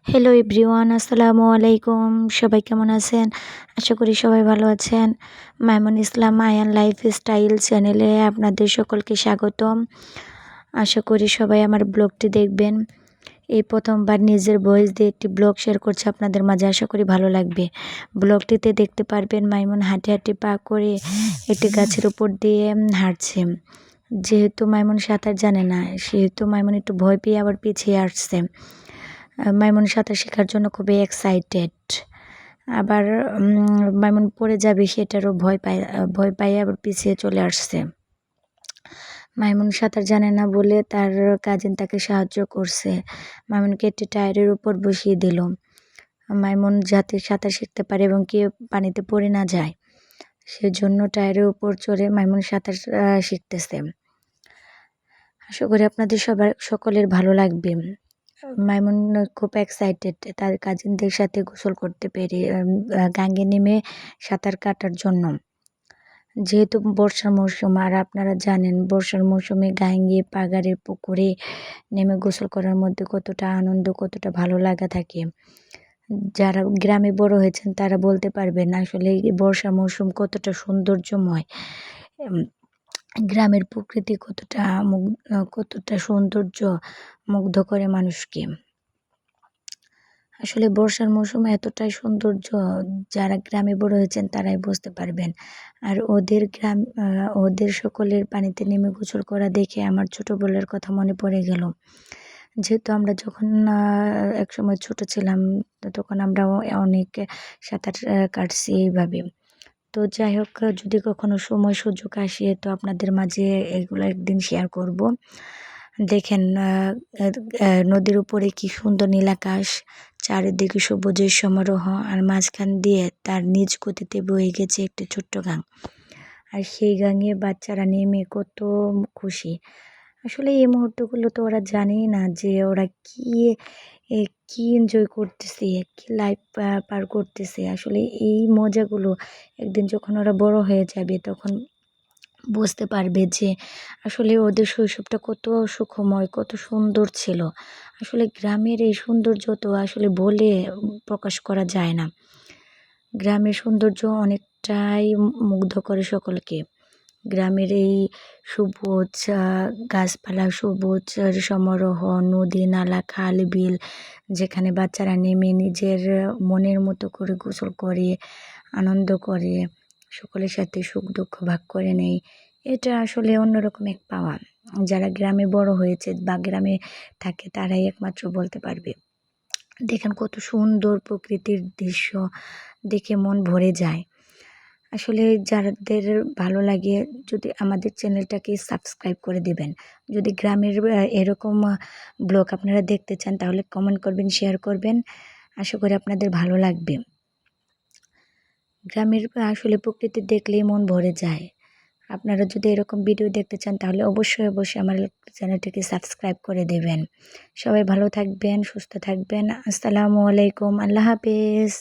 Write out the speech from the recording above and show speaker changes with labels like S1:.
S1: Hello everyone, আসসালামু আলাইকুম। সবাই কেমন আছেন? আশা করি সবাই ভালো আছেন। মাইমুন ইসলাম আয়ান লাইফস্টাইল চ্যানেলে আপনাদের সকলকে স্বাগতম। আশা করি সবাই আমার ব্লগটি দেখবেন। এই প্রথমবার নিজের ভয়েস দিয়ে একটি ব্লগ শেয়ার করছি আপনাদের মাঝে, আশা করি ভালো লাগবে। ব্লগটিতে দেখতে পারবেন মাইমুন হাঁটি হাঁটি পা করে একটি গাছের উপর দিয়ে হাঁটছে। যেহেতু মাইমুন সাঁতার জানে না, সেহেতু মাইমুন একটু ভয় পেয়ে আবার পিছিয়ে আসছে। মাইমুন সাঁতার শেখার জন্য খুবই এক্সাইটেড। আবার মাইমুন পড়ে যাবে সেটারও ভয় পায় আবার পিছিয়ে চলে আসছে। মাইমুন সাঁতার জানে না বলে তার কাজিন তাকে সাহায্য করছে। মাইমুনকে একটি টায়ারের উপর বসিয়ে দিল। মাইমুন যাতে সাঁতার শিখতে পারে এবং কেউ পানিতে পড়ে না যায়, সেজন্য টায়ারের উপর চড়ে মাইমুন সাঁতার শিখতেছে। আশা করি আপনাদের সকলের ভালো লাগবে। মাইমুন খুব এক্সাইটেড তার কাজিনদের সাথে গোসল করতে পেরে, গাঙ্গে নেমে সাঁতার কাটার জন্য। যেহেতু বর্ষার মৌসুম, আর আপনারা জানেন বর্ষার মৌসুমে গাঙ্গে, পাগারে, পুকুরে নেমে গোসল করার মধ্যে কতটা আনন্দ, কতটা ভালো লাগা থাকে। যারা গ্রামে বড় হয়েছেন তারা বলতে পারবেন আসলে এই বর্ষা মৌসুম কতটা সৌন্দর্যময়। গ্রামের প্রকৃতি কতটা সৌন্দর্য মুগ্ধ করে মানুষকে। আসলে বর্ষার মৌসুমে এতটাই সৌন্দর্য, যারা গ্রামে বড় হয়েছেন তারাই বুঝতে পারবেন। আর ওদের সকলের পানিতে নেমে গোসল করা দেখে আমার ছোটবেলার কথা মনে পড়ে গেল। যেহেতু আমরা যখন একসময় ছোট ছিলাম, তখন আমরাও অনেক সাঁতার কাটছি এইভাবে। তো যাই হোক, যদি কখনো সময় সুযোগ আসে তো আপনাদের মাঝে এগুলো একদিন শেয়ার করব। দেখেন নদীর উপরে কি সুন্দর নীল আকাশ, চারিদিকে সবুজের সমারোহ, আর মাঝখান দিয়ে তার নিজ গতিতে বয়ে গেছে একটি ছোট্ট গাং। আর সেই গাঙে বাচ্চারা নেমে কত খুশি। আসলে এই মুহূর্তগুলো তো ওরা জানেই না যে ওরা কি এনজয় করতেছে, কি লাইফ পার করতেছে। আসলে এই মজাগুলো একদিন যখন ওরা বড় হয়ে যাবে তখন বুঝতে পারবে যে আসলে ওদের শৈশবটা কত সুখময়, কত সুন্দর ছিল। আসলে গ্রামের এই সৌন্দর্য তো আসলে বলে প্রকাশ করা যায় না। গ্রামের সৌন্দর্য অনেকটাই মুগ্ধ করে সকলকে। গ্রামের এই সবুজ গাছপালা, সবুজ সমারোহ, নদী, নালা, খাল, বিল, যেখানে বাচ্চারা নেমে নিজের মনের মতো করে গোসল করে, আনন্দ করে, সকলের সাথে সুখ দুঃখ ভাগ করে নেয়। এটা আসলে অন্যরকম এক পাওয়া। যারা গ্রামে বড় হয়েছে বা গ্রামে থাকে তারাই একমাত্র বলতে পারবে। দেখেন কত সুন্দর প্রকৃতির দৃশ্য, দেখে মন ভরে যায়। আসলে যাদের ভালো লাগে যদি আমাদের চ্যানেলটাকে সাবস্ক্রাইব করে দেবেন। যদি গ্রামের এরকম ব্লগ আপনারা দেখতে চান তাহলে কমেন্ট করবেন, শেয়ার করবেন। আশা করি আপনাদের ভালো লাগবে। গ্রামের আসলে প্রকৃতি দেখলেই মন ভরে যায়। আপনারা যদি এরকম ভিডিও দেখতে চান তাহলে অবশ্যই আমার চ্যানেলটিকে সাবস্ক্রাইব করে দেবেন। সবাই ভালো থাকবেন, সুস্থ থাকবেন। আসসালামু আলাইকুম, আল্লাহ হাফেজ।